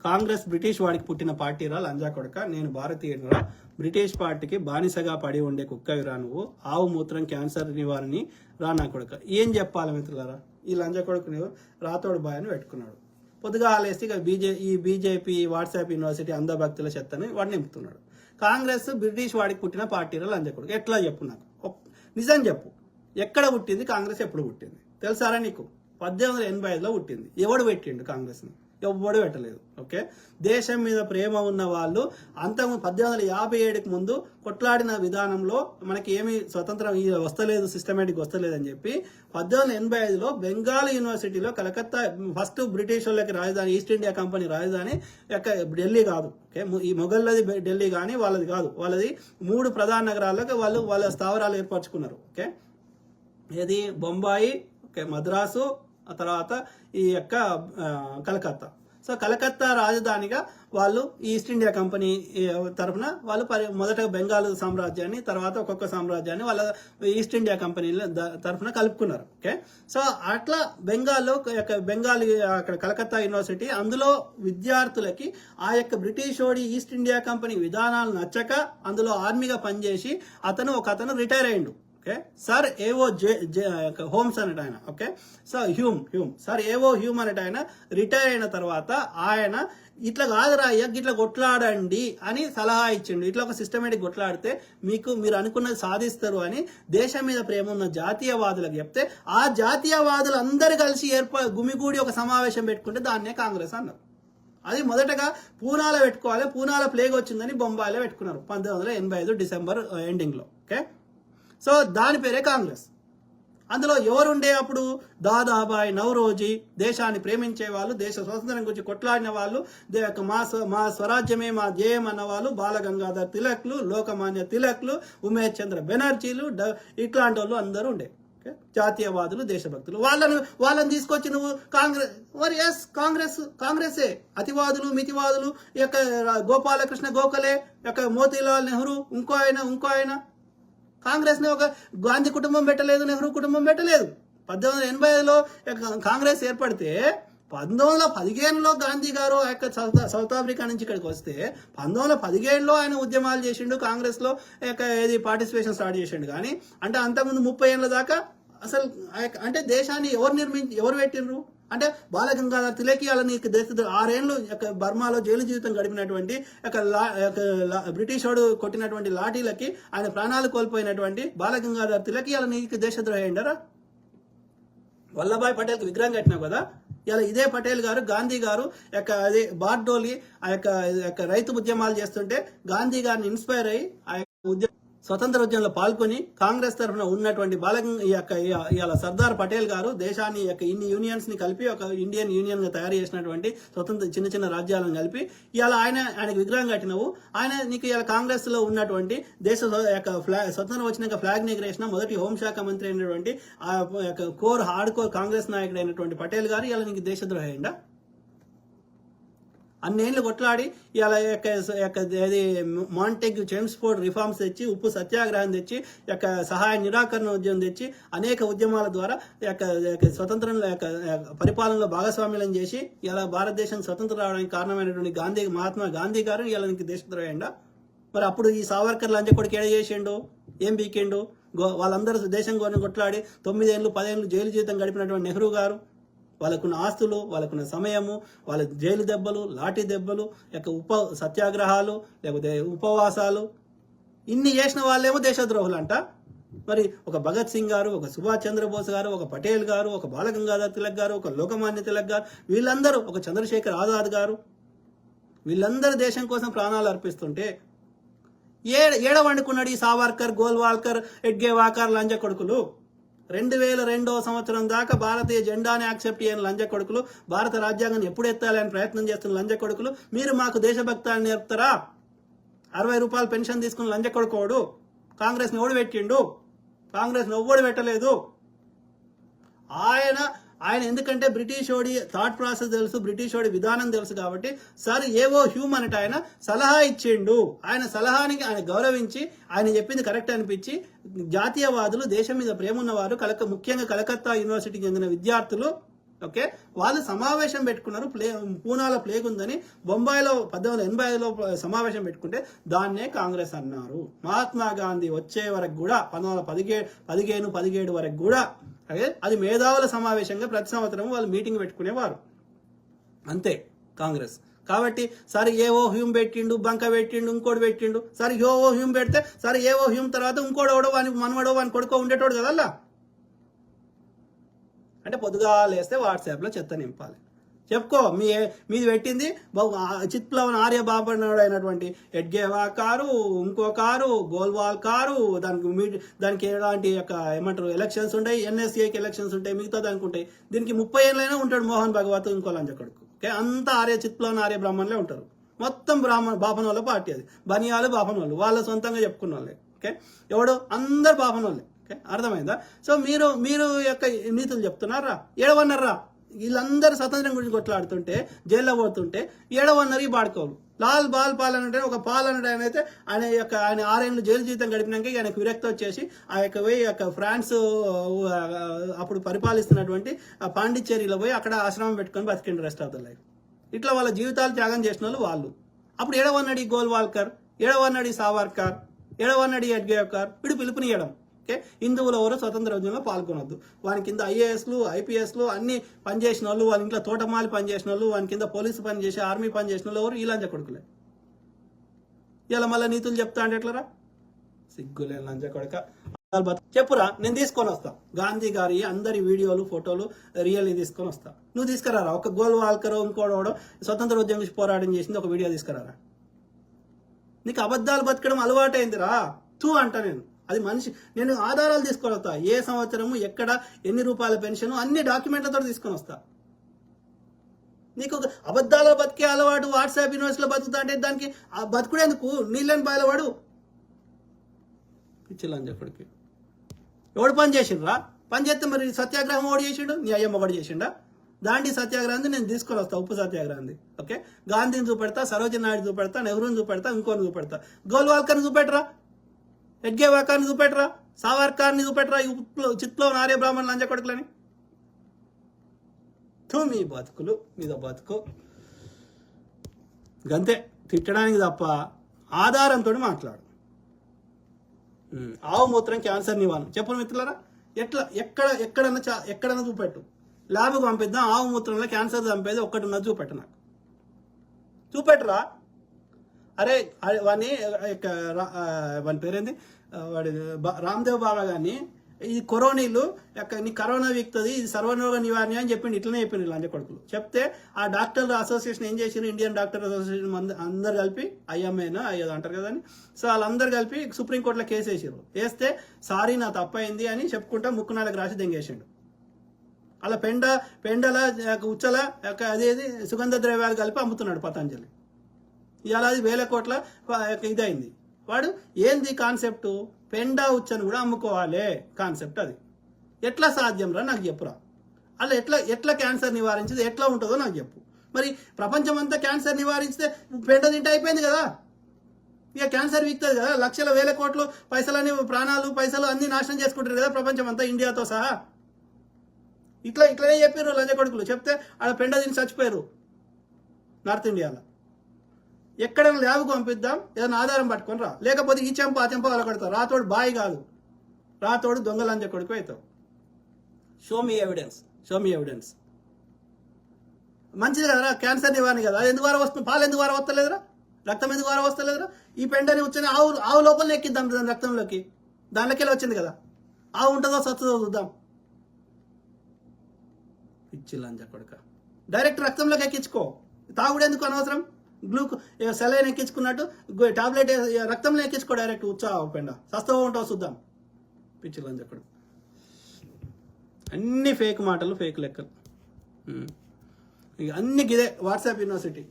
Congress British వాడికి పుట్టిన పార్టీరా లంజా కొడక, నేను భారతీయుడురా, బ్రిటిష్ పార్టీకి బానిసగా పడి ఉండే కుక్కవిరా నువ్వు, ఆవు మూత్రం క్యాన్సర్ నివారణి రా నా కొడక. ఏం చెప్పాలి మిత్రులారా, ఈ లంజా కొడుకుని రాతోడు బాయ్ అని పెట్టుకున్నాడు. పొద్దుగా ఆలేసి ఈ బీజేపీ వాట్సాప్ యూనివర్సిటీ అంధభక్తుల చెత్తని వాడు నింపుతున్నాడు. కాంగ్రెస్ బ్రిటిష్ వాడికి పుట్టిన పార్టీరా లంజా కొడుకు. ఎట్లా చెప్పు, నాకు నిజం చెప్పు, ఎక్కడ పుట్టింది కాంగ్రెస్, ఎప్పుడు పుట్టింది తెలుసారా నీకు? 1885లో పుట్టింది. ఎవడు పెట్టిండు కాంగ్రెస్ని? ఎవ్వడు పెట్టలేదు. ఓకే, దేశం మీద ప్రేమ ఉన్న వాళ్ళు అంత 1857కి ముందు కొట్లాడిన విధానంలో మనకి ఏమి స్వతంత్రం వస్తలేదు, సిస్టమేటిక్ వస్తలేదు అని చెప్పి 1885లో బెంగాల్ యూనివర్సిటీలో కలకత్తా, ఫస్ట్ బ్రిటిష్ వాళ్ళకి రాజధాని, ఈస్ట్ ఇండియా కంపెనీ రాజధాని ఢిల్లీ కాదు. ఓకే, ఈ మొఘల్లది ఢిల్లీ కానీ వాళ్ళది కాదు, వాళ్ళది 3 ప్రధాన నగరాలకు వాళ్ళ స్థావరాలు ఏర్పరచుకున్నారు. ఓకే, ఏది బొంబాయి, ఓకే, మద్రాసు, ఆ తర్వాత ఈ యొక్క కలకత్తా. సో కలకత్తా రాజధానిగా వాళ్ళు ఈస్ట్ ఇండియా కంపెనీ తరఫున వాళ్ళు మొదట బెంగాల్ సామ్రాజ్యాన్ని, తర్వాత ఒక్కొక్క సామ్రాజ్యాన్ని వాళ్ళ ఈస్ట్ ఇండియా కంపెనీ తరఫున కలుపుకున్నారు. ఓకే, సో అట్లా బెంగాల్లో అక్కడ కలకత్తా యూనివర్సిటీ, అందులో విద్యార్థులకి ఆ యొక్క బ్రిటిష్ ఓడి ఈస్ట్ ఇండియా కంపెనీ విధానాలు నచ్చక అందులో ఆర్మీగా పనిచేసి ఒక అతను రిటైర్ అయ్యిండు. ఓకే, సార్ ఏవో హోమ్స్ అనేట ఆయన. ఓకే, సో హ్యూమ్ సార్ ఏవో హ్యూమ్ అనేట ఆయన రిటైర్ అయిన తర్వాత ఆయన ఇట్లా కాదురా అయ్యా, ఇట్లా కొట్లాడండి అని సలహా ఇచ్చిండు. ఇట్లా ఒక సిస్టమేటిక్ కొట్లాడితే మీరు అనుకున్నది సాధిస్తారు అని దేశం మీద ప్రేమ ఉన్న జాతీయవాదులకు చెప్తే, ఆ జాతీయవాదులు అందరు కలిసి గుమిగూడి ఒక సమావేశం పెట్టుకుంటే దాన్నే కాంగ్రెస్ అన్నారు. అది మొదటగా పూనాలో పెట్టుకోవాలి, పూనాలో ప్లేగ్ వచ్చిందని బొంబాయిలో పెట్టుకున్నారు 1985 డిసెంబర్ ఎండింగ్లో. ఓకే, సో దాని పేరే కాంగ్రెస్. అందులో ఎవరుండే అప్పుడు? దాదాబాయ్, నవరోజీ, దేశాన్ని ప్రేమించే వాళ్ళు, దేశ స్వాతంత్రం గురించి కొట్లాడిన వాళ్ళు, మా స్వరాజ్యమే మా ధ్యేయం అన్న వాళ్ళు, బాలగంగాధర్ తిలక్లు, లోకమాన్య తిలక్లు, ఉమేష్ చంద్ర బెనర్జీలు, ఇట్లాంటి వాళ్ళు అందరూ ఉండే జాతీయవాదులు, దేశభక్తులు. వాళ్ళని తీసుకొచ్చి నువ్వు కాంగ్రెసే అతివాదులు, మితివాదులు, యొక్క గోపాలకృష్ణ గోఖలే, యొక్క మోతీలాల్ నెహ్రూ, ఇంకో ఆయన కాంగ్రెస్ ని ఒక గాంధీ కుటుంబం పెట్టలేదు, నెహ్రూ కుటుంబం పెట్టలేదు. 1885లో కాంగ్రెస్ ఏర్పడితే 1915లో గాంధీ గారు సౌత్ ఆఫ్రికా నుంచి ఇక్కడికి వస్తే 1917లో ఆయన ఉద్యమాలు చేసిండు, కాంగ్రెస్ లో ఏది పార్టిసిపేషన్ స్టార్ట్ చేసిండు. కానీ అంటే అంతకుముందు 30 ఏళ్ళ దాకా అసలు అంటే దేశాన్ని ఎవరు పెట్టిండ్రు అంటే బాలగంగాధర్ తిలక్. వాళ్ళని 6 ఏళ్ళు బర్మాలో జైలు జీవితం గడిపినటువంటి బ్రిటిష్ వాడు కొట్టినటువంటి లాఠీలకి ఆయన ప్రాణాలు కోల్పోయినటువంటి బాలగంగాధర్ తిలక్ ఇవాళ నీకు దేశద్రోహి అయిండరా? వల్లభాయ్ పటేల్కి విగ్రహం కట్టినావు కదా, ఇలా ఇదే పటేల్ గారు, గాంధీ గారు అదే బార్డోలి ఆ యొక్క రైతు ఉద్యమాలు చేస్తుంటే గాంధీ గారిని ఇన్స్పైర్ అయ్యి ఆ యొక్క స్వతంత్ర ఉద్యమంలో పాల్గొని కాంగ్రెస్ తరఫున ఉన్నటువంటి ఇవాళ సర్దార్ పటేల్ గారు దేశాన్ని ఇన్ని యూనియన్స్ ని కలిపి ఒక ఇండియన్ యూనియన్ గా తయారు చేసినటువంటి స్వతంత్ర చిన్న రాజ్యాలను కలిపి ఇవాళ ఆయనకి విగ్రహం కట్టినవు. ఆయన నీకు ఇవాళ కాంగ్రెస్ లో ఉన్నటువంటి దేశ స్వతంత్రం వచ్చినాక ఫ్లాగ్ ని ఎగరేసిన మొదటి హోంశాఖ మంత్రి అయినటువంటి ఆ హార్డ్ కోర్ కాంగ్రెస్ నాయకుడు అయినటువంటి పటేల్ గారు ఇవాళ నీకు దేశద్రోహి అయిందా? అన్నేళ్లు కొట్లాడి ఇలా మాంటెగ్ చెమ్స్ఫోర్డ్ రిఫార్మ్స్ తెచ్చి, ఉప్పు సత్యాగ్రహం తెచ్చి, సహాయ నిరాకరణ ఉద్యమం తెచ్చి, అనేక ఉద్యమాల ద్వారా స్వతంత్రంలో పరిపాలనలో భాగస్వామ్యం చేసి ఇలా భారతదేశం స్వతంత్రం రావడానికి కారణమైనటువంటి మహాత్మా గాంధీ గారు ఇలా నీకు దేశద్రోహి అయిందా? మరి అప్పుడు ఈ సావర్కర్ లంచకొడుకు ఏడ చేసిండు, ఏం బీకిండు? వాళ్ళందరూ దేశం కోసం కొట్లాడి 9 ఏళ్ళు 10 ఏళ్ళు జైలు జీవితం గడిపినటువంటి నెహ్రూ గారు, వాళ్ళకున్న ఆస్తులు, వాళ్ళకున్న సమయము, వాళ్ళ జైలు దెబ్బలు, లాఠీ దెబ్బలు, సత్యాగ్రహాలు, లేకపోతే ఉపవాసాలు, ఇన్ని చేసిన వాళ్ళేమో దేశద్రోహులు అంట. మరి ఒక భగత్ సింగ్ గారు, ఒక సుభాష్ చంద్రబోస్ గారు, ఒక పటేల్ గారు, ఒక బాలగంగాధర్ తిలక్ గారు, ఒక లోకమాన్య తిలక్ గారు, వీళ్ళందరూ, ఒక చంద్రశేఖర్ ఆజాద్ గారు, వీళ్ళందరూ దేశం కోసం ప్రాణాలు అర్పిస్తుంటే ఏడ వండుకున్నాడు ఈ సావర్కర్, గోల్వాల్కర్, ఎడ్గేవాకర్ లంజ కొడుకులు? 2002వ సంవత్సరం దాకా భారతీయ జెండాని యాక్సెప్ట్ చేయని లంజ కొడుకులు, భారత రాజ్యాంగాన్ని ఎప్పుడు ఎత్తాలని ప్రయత్నం చేస్తున్న లంజ కొడుకులు, మీరు మాకు దేశభక్తాన్ని నేర్పుతారా? 60 రూపాయలు పెన్షన్ తీసుకుని లంజ కొడుకోడు కాంగ్రెస్ని ఎవడు పెట్టిండు? కాంగ్రెస్ని ఎవ్వడు పెట్టలేదు. ఆయన ఎందుకంటే బ్రిటిష్ ఓడి థాట్ ప్రాసెస్ తెలుసు, బ్రిటిష్ ఓడి విధానం తెలుసు కాబట్టి సార్ ఏవో హ్యూమ్ అనేట ఆయన సలహా ఇచ్చిండు. ఆయన సలహానికి ఆయన గౌరవించి ఆయన చెప్పింది కరెక్ట్ అనిపించి జాతీయవాదులు, దేశం మీద ప్రేమ ఉన్నవారు, ముఖ్యంగా కలకత్తా యూనివర్సిటీకి చెందిన విద్యార్థులు, ఓకే, వాళ్ళు సమావేశం పెట్టుకున్నారు. పూనాలో ప్లేగ్ ఉందని బొంబాయిలో 1885లో సమావేశం పెట్టుకుంటే దాన్నే కాంగ్రెస్ అన్నారు. మహాత్మా గాంధీ వచ్చే వరకు కూడా 1917 వరకు కూడా అది మేధావుల సమావేశంగా ప్రతి సంవత్సరం వాళ్ళు మీటింగ్ పెట్టుకునేవారు. అంతే కాంగ్రెస్. కాబట్టి సరే ఏవో హ్యూమ్ పెట్టిండు, బంక పెట్టిండు, ఇంకోటి పెట్టిండు. సరే ఏవో హ్యూమ్ పెడితే సరే ఏవో హ్యూమ్ తర్వాత ఇంకోడోడో వాని మనవడో వాని కొడుకో ఉండేటోడు కదల్లా. అంటే పొద్దుగా లేస్తే వాట్సాప్లో చెత్త నింపాలి. చెప్పుకో మీది పెట్టింది చిత్ప్లవన్ ఆర్య బాబనాడు అయినటువంటి ఎడ్గేవా కారు, ఇంకో కారు, గోల్వాల్ కారు, దానికి ఎలాంటి ఏమంటారు ఎలక్షన్స్ ఉంటాయి, ఎన్ఎస్ఏకి ఎలక్షన్స్ ఉంటాయి, మిగతా దానికి ఉంటాయి. దీనికి 30 ఏళ్ళైనా ఉంటాడు మోహన్ భగవత్ ఇంకో లంచకొడుకు. ఓకే, అంతా ఆర్య చిత్ప్లవన్ ఆర్య బ్రాహ్మణులే ఉంటారు. మొత్తం బాపన వాళ్ళ పార్టీ అది. బనియాలు బాపన వాళ్ళు, వాళ్ళ సొంతంగా చెప్పుకున్న వాళ్ళే. ఓకే, ఎవడు అందరు బాపన వాళ్ళే. ఓకే, అర్థమైందా? సో మీరు యొక్క నీతులు చెప్తున్నారా? ఏడవన్నారా? వీళ్ళందరూ స్వతంత్రం గురించి కొట్లాడుతుంటే జైల్లో పోతుంటే ఏడవన్నారు ఈ బాడుకోలు. లాల్ బాల్ పాల్ అంటే ఒక పాల్ అనడు అయితే ఆయన 6 ఏళ్ళు జైలు జీవితం గడిపినాక ఆయనకు విరక్తి వచ్చేసి ఆ యొక్క ఫ్రాన్స్ అప్పుడు పరిపాలిస్తున్నటువంటి పాండిచ్చేరిలో పోయి అక్కడ ఆశ్రమం పెట్టుకొని బతికిండు రెస్ట్ ఆఫ్ ద లైఫ్. ఇట్లా వాళ్ళ జీవితాలు త్యాగం చేసిన వాళ్ళు. అప్పుడు ఏడవన్నాడు ఈ గోల్వాల్కర్, ఏడవన్నాడు ఈ సావర్కర్, ఏడవన్నాడు ఈ ఎడ్గేవ్కర్. వీడు పిలుపునియడం. ఓకే, హిందువులు ఎవరు స్వతంత్ర ఉద్యమంలో పాల్గొనొద్దు. వాని కింద ఐఏఎస్లు ఐపీఎస్లు అన్ని పనిచేసిన వాళ్ళు, వాళ్ళ ఇంట్లో తోటమాలి పనిచేసిన వాళ్ళు, వాని కింద పోలీసు పని చేసి ఆర్మీ పని చేసిన వాళ్ళు ఎవరు? ఈ లంచ కొడుకులే. ఇలా మళ్ళీ నీతులు చెప్తా అంటే ఎట్లరా? సిగ్గులే లంచ కొడుక. చెప్పురా, నేను తీసుకొని వస్తా. గాంధీ గారి అందరి వీడియోలు ఫోటోలు రియల్లీ తీసుకొని వస్తా. నువ్వు తీసుకురారా. ఒక గోల్వాల్కర్ ఇంకోడో స్వతంత్ర ఉద్యమం పోరాటం చేసింది ఒక వీడియో తీసుకురారా. నీకు అబద్ధాలు బతకడం అలవాటైందిరా. తూ అంట అది మనిషి. నేను ఆధారాలు తీసుకొని వస్తా. ఏ సంవత్సరము ఎక్కడ ఎన్ని రూపాయల పెన్షన్ అన్ని డాక్యుమెంట్లతో తీసుకొని వస్తా. నీకు అబద్ధాలు బతికే అలవాటు వాట్సాప్ యూనివర్సిటీలో బతుకుతా అంటే దానికి బతుకుడేందుకు? నీళ్ళని బాయలవాడు పిచ్చిలని చెప్పడికి. ఎవడు పని చేసిండ్రా? పని చేస్తే మరి సత్యాగ్రహం ఒకటి చేసిండు, నీ అయ్యమ్మ ఒకటి చేసిండా? దాండి సత్యాగ్రహాన్ని నేను తీసుకొని వస్తా. ఉప్పు సత్యాగ్రహాన్ని. ఓకే, గాంధీని చూపెడతా, సరోజిని నాయుడు చూపెడతా, నెహ్రూని చూపెడతా, ఇంకోని చూపెడతా. గోల్వాల్కర్ని చూపెట్టరా, ఎడ్గేవాకర్ని చూపెట్టరా, సావర్కర్ని చూపెట్టరా. చిత్ప్లవన్ ఆర్య బ్రాహ్మణులు లంచ కొడుకులని. మీ బతుకులు మీద బతుకు గంతే. తిట్టడానికి తప్ప ఆధారంతో మాట్లాడు. ఆవు మూత్రం క్యాన్సర్ నివారణ చెప్పు మిత్రులారా. ఎక్కడన్నా చూపెట్టు. ల్యాబ్కు పంపిద్దాం. ఆవు మూత్రంలో క్యాన్సర్ చంపేది ఒక్కటి ఉన్నది చూపెట్టు. నాకు చూపెట్టరా. అరే వాని పేరేంది, వాడి రామ్దేవ్ బాబా గారిని ఈ కరోనీలు నీ కరోనా వీక్తుంది, ఇది సర్వరోగ నివారణ అని చెప్పిండు. ఇట్లనే చెప్పిండు లంచ కొడుకులు. చెప్తే ఆ డాక్టర్ అసోసియేషన్ ఏం చేసిండ్రు, ఇండియన్ డాక్టర్ అసోసియేషన్ అందరు కలిపి ఐఎంఏనో అయ్యేది అంటారు కదా అని, సో వాళ్ళందరూ కలిపి సుప్రీంకోర్టులో కేసు వేసారు. వేస్తే సారీ నా తప్పైంది అని చెప్పుకుంటా ముక్కునాలకు రాసి దెంగేసిండు. అలా పెండల ఉచ్చల అదేది సుగంధ ద్రవ్యాలు కలిపి అమ్ముతున్నాడు పతంజలి. ఇవాళ అది 1000 కోట్ల ఇదైంది. వాడు ఏంది కాన్సెప్ట్? పెండ ఉచ్చను కూడా అమ్ముకోవాలి కాన్సెప్ట్. అది ఎట్లా సాధ్యం రా నాకు చెప్పురా. అలా ఎట్లా క్యాన్సర్ నివారించేది ఎట్లా ఉంటుందో నాకు చెప్పు. మరి ప్రపంచం అంతా క్యాన్సర్ నివారించితే పెండ తింటే అయిపోయింది కదా. ఇక క్యాన్సర్ వీక్తుంది కదా. లక్షల 1000 కోట్లు పైసలని ప్రాణాలు పైసలు అన్ని నాశనం చేసుకుంటారు కదా ప్రపంచం అంతా, ఇండియాతో సహా. ఇట్లనే చెప్పారు లంచ కొడుకులు. చెప్తే ఆడ పెండ తిని చచ్చిపోయారు నార్త్ ఇండియాలో. ఎక్కడైనా ల్యాబ్కు పంపిద్దాం, ఏదైనా ఆధారం పట్టుకొని రా. లేకపోతే ఈ చెంప ఆ చెంప అలా కొడతావు. రాతోడు బాయ్ కాదు, రాతోడు దొంగ లంచ కొడుకు అవుతావు. Show me evidence. మంచిది కదరా, క్యాన్సర్ నివారణ కదా. అది ఎందుకు వారం వస్తుంది? పాలు ఎందుకు వారం వస్తలేదురా? రక్తం ఎందుకు వారం వస్తలేదురా? ఈ పెండని వచ్చిన ఆవు లోపల ఎక్కిద్దాం దాని రక్తంలోకి. దానిలోకి వచ్చింది కదా. ఆవు ఉంటుందో సత్తుందో చూద్దాం. పిచ్చి లంచ కొడుక. డైరెక్ట్ రక్తంలోకి ఎక్కించుకో. తాగుడు ఎందుకు అనవసరం? సెలైన్ ఎక్కించుకున్నట్టు టాబ్లెట్ రక్తంలో ఎక్కించుకో డైరెక్ట్. ఉత్సాహం పెండ సస్తగా ఉంటావు చూద్దాం. పిచ్చిలని చెప్పడు. అన్ని ఫేక్ మాటలు, ఫేక్ లెక్కలు. ఇక అన్ని గిదే వాట్సాప్ యూనివర్సిటీ.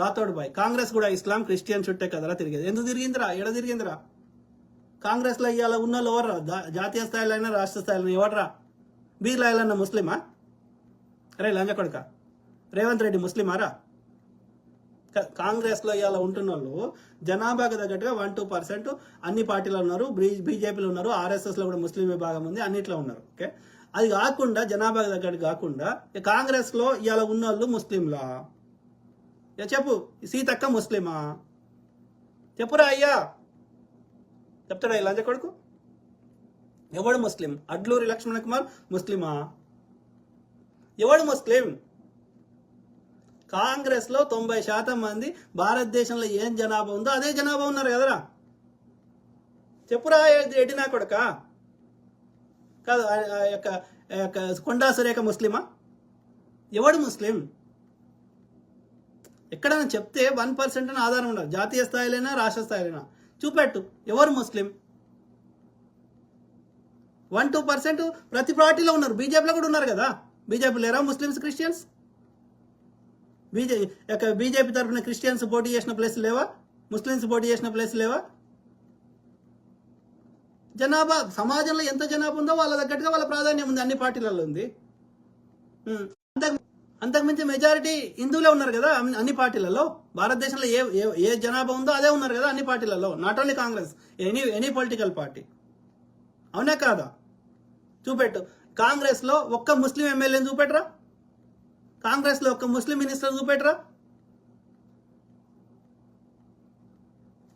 రాతోడు బాయ్. కాంగ్రెస్ కూడా ఇస్లాం క్రిస్టియన్ చుట్టే కదరా తిరిగేది. ఎందుకు తిరిగిందిరా? ఎడ తిరిగిందిరా? కాంగ్రెస్లో ఇవాళ ఉన్న వాళ్ళు ఎవర్రా? జాతీయ స్థాయిలో అయినా రాష్ట్ర స్థాయిలో ఎవడరా? బీర్లా ఎల్లన్న ముస్లిమా? అరే లంజ కొడుక, రేవంత్ రెడ్డి ముస్లిమారా? కాంగ్రెస్లో ఇవాళ ఉంటున్న వాళ్ళు జనాభాకి తగ్గట్టుగా 1-2% అన్ని పార్టీలో ఉన్నారు. బీజేపీలో ఉన్నారు, ఆర్ఎస్ఎస్లో కూడా ముస్లిం విభాగం ఉంది, అన్నిట్లో ఉన్నారు. ఓకే, అది కాకుండా జనాభా తగ్గట్టు కాకుండా కాంగ్రెస్ లో ఇవాళ ఉన్న వాళ్ళు ముస్లింలా? చెప్పు, సీతక్క ముస్లిమా? చెప్పురా అయ్యా, చెప్తాడా ఈ లంజ కొడుకు? ఎవడు ముస్లిం? అడ్లూరి లక్ష్మణ కుమార్ ముస్లిమా? ఎవడు ముస్లిం? కాంగ్రెస్ లో 90% మంది భారతదేశంలో ఏం జనాభా ఉందో అదే జనాభా ఉన్నారు కదరా. చెప్పురా రెడ్డి నా కొడుక కాదు. కొండా సురేఖ ముస్లిమా? ఎవడు ముస్లిం? ఎక్కడైనా చెప్తే 1% అని ఆధారం ఉండదు. జాతీయ స్థాయిలైనా రాష్ట్ర స్థాయిలైనా చూపెట్టు ఎవరు ముస్లిం. 1-2% ప్రతి పార్టీలో ఉన్నారు. బీజేపీలో కూడా ఉన్నారు కదా. బీజేపీ లేరా ముస్లిమ్స్ క్రిస్టియన్స్? బీజేపీ తరఫున క్రిస్టియన్స్ పోటీ చేసిన ప్లేస్ లేవా? ముస్లిమ్స్ పోటీ చేసిన ప్లేస్ లేవా? జనాభా సమాజంలో ఎంత జనాభా ఉందో వాళ్ళ తగ్గట్టుగా వాళ్ళ ప్రాధాన్యం ఉంది. అన్ని పార్టీలలో ఉంది. అంతకుమించి మెజారిటీ హిందువులే ఉన్నారు కదా అన్ని పార్టీలలో. భారతదేశంలో ఏ జనాభా ఉందో అదే ఉన్నారు కదా అన్ని పార్టీలలో. Not only Congress, any political party. అవునా కాదా? చూపెట్టు. కాంగ్రెస్ లో ఒక్క ముస్లిం ఎమ్మెల్యేని చూపెట్టరా? కాంగ్రెస్ లో ఒక్క ముస్లిం మినిస్టర్ చూపెట్టరా?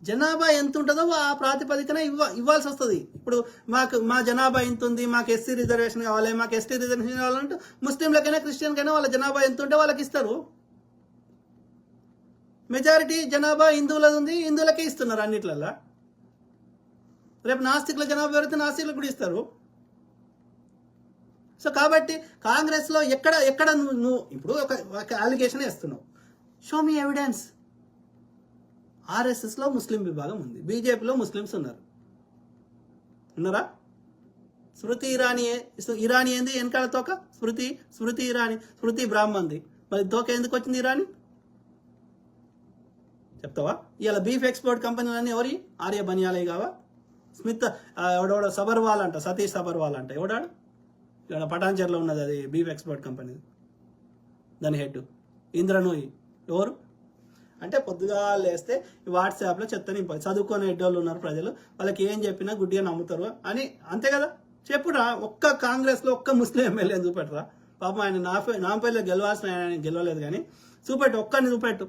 జనాభా ఎంత ఉంటుందో ఆ ప్రాతిపదికన ఇవ్వాల్సి వస్తుంది. ఇప్పుడు మా జనాభా ఎంత ఉంది, మాకు ఎస్సీ రిజర్వేషన్ కావాలి, మాకు ఎస్టీ రిజర్వేషన్ కావాలంటే ముస్లింలకైనా క్రిస్టియన్కైనా వాళ్ళ జనాభా ఎంత ఉంటే వాళ్ళకి ఇస్తారు. మెజారిటీ జనాభా హిందువులది ఉంది, హిందువులకే ఇస్తున్నారు అన్నిట్లల్లా. రేపు నాస్తికుల జనాభా పెరిగితే నాస్తికులకు కూడా ఇస్తారు. సో కాబట్టి కాంగ్రెస్ లో ఎక్కడ నువ్వు ఇప్పుడు ఒక అలిగేషన్ వేస్తున్నావు, షో మీ ఎవిడెన్స్. ఆర్ఎస్ఎస్ లో ముస్లిం విభాగం ఉంది, బీజేపీలో ముస్లిమ్స్ ఉన్నారా? స్మృతి ఇరానీ ఏంది వెనకాల తోక? స్మృతి ఇరానీ, స్మృతి బ్రాహ్మణ్ది. మరి తోక ఎందుకు వచ్చింది ఇరానీ? చెప్తావా? ఇవాళ బీఫ్ ఎక్స్పోర్ట్ కంపెనీలన్నీ ఎవరి? ఆర్య బనియాలే కావా? స్మిత్ ఎవడెవడో సబర్వాల్ అంట, సతీష్ సబర్వాల్ అంట. ఎవడాడు? ఇక్కడ పటాన్చెర్లో ఉన్నది అది బీఫ్ ఎక్స్పోర్ట్ కంపెనీ. దాని హెడ్ ఇంద్రనూయి. ఎవరు అంటే పొద్దుగా లేస్తే వాట్సాప్లో చెత్త నింపాలి. చదువుకొని ఎడ్డోళ్ళు ఉన్నారు ప్రజలు, వాళ్ళకి ఏం చెప్పినా గుడ్డిగా నమ్ముతారు అని. అంతే కదా? చెప్పురా. ఒక్క కాంగ్రెస్లో ఒక్క ముస్లిం ఎమ్మెల్యే చూపెట్టరా? పాపం ఆయన నా పేర్లో గెలవాల్సిన ఆయన గెలవలేదు కానీ చూపెట్టు, ఒక్కరిని చూపెట్టు.